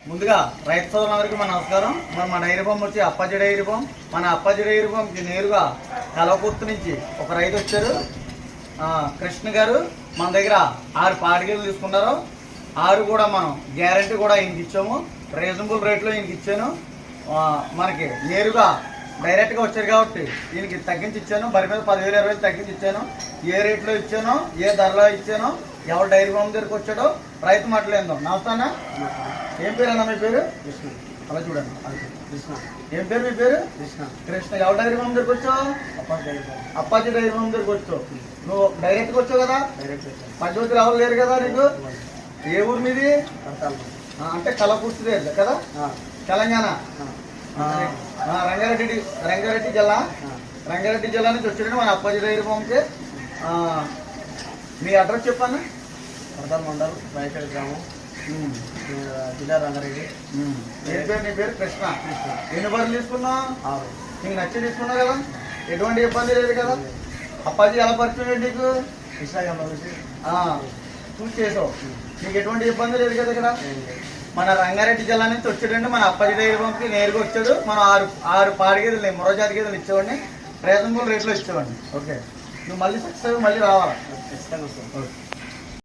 ముందుగా రైతు సోదరులందరికీ మన నమస్కారం. మన డైరీ ఫామ్ వచ్చి అప్పాజీ డైరీ ఫామ్. మన అప్పాజీ డైరీ ఫామ్కి నేరుగా కలవకుర్తి నుంచి ఒక రైతు వచ్చారు, కృష్ణ గారు. మన దగ్గర 6 పాడిగేలు తీసుకున్నారు. 6 కూడా మనం గ్యారంటీ కూడా ఈయనకి ఇచ్చాము. రీజనబుల్ రేట్లో ఈయనకి ఇచ్చాను. మనకి నేరుగా డైరెక్ట్గా వచ్చారు కాబట్టి ఈయనకి తగ్గించి ఇచ్చాను. బరి మీద 10,000-20,000 తగ్గించి ఇచ్చాను. ఏ రేట్లో ఇచ్చానో, ఏ ధరలో ఇచ్చానో, ఎవరు డైరీ ఫామ్ దగ్గరికి వచ్చాడో రైతు మాట్లాడేద్దాం. నమస్తే అన్న, ఏం పేరు అన్న మీ పేరు? కృష్ణ. అలా చూడండి, కృష్ణ. ఏం పేరు మీ పేరు? కృష్ణ. కృష్ణ. ఎవరు డైరీ ఫామ్ దగ్గరికి వచ్చావు? అప్పాజీ డైరీ ఫామ్ దగ్గరికి వచ్చావు. నువ్వు డైరెక్ట్గా వచ్చావు కదా, మధ్యవర్తులు ఎవరు లేరు కదా నీకు. ఏ ఊరు మీది? అంటే కలకుర్తి కదా, తెలంగాణ. రంగారెడ్డి జిల్లా. రంగారెడ్డి జిల్లా నుంచి వచ్చాడండి మన అప్పాజీ డైరీ ఫామ్కి. మీ అడ్రస్ చెప్పాను. వరదల్ మండల్, రాయచూడ గ్రామం, జిల్లా రంగారెడ్డి. ఏం పేరు? నీ పేరు కృష్ణ. ఎన్ని బర్రెలు తీసుకున్నావు? 6. నీకు నచ్చి తీసుకున్నావు కదా, ఎటువంటి ఇబ్బంది లేదు కదా. అప్పాజీ ఎలా పరిచయం నీకు? ఇన్స్టాగ్రామ్లో చూసి చేసావు, నీకు ఎటువంటి ఇబ్బంది లేదు కదా. ఇక్కడ మన రంగారెడ్డి జిల్లా నుంచి వచ్చాడండి మన అప్పాజీ డైరీ ఫామ్కి నేరుగా వచ్చాడు. మనం 6 పాడి గేదెలు, మొరజాతి గేదెలు ఇచ్చేవాడిని. రీజనబుల్ రేట్లో ఇచ్చేవాడిని. ఓకే, నువ్వు మళ్ళీ సక్సెస్ మళ్ళీ రావాలా? ఖచ్చితంగా.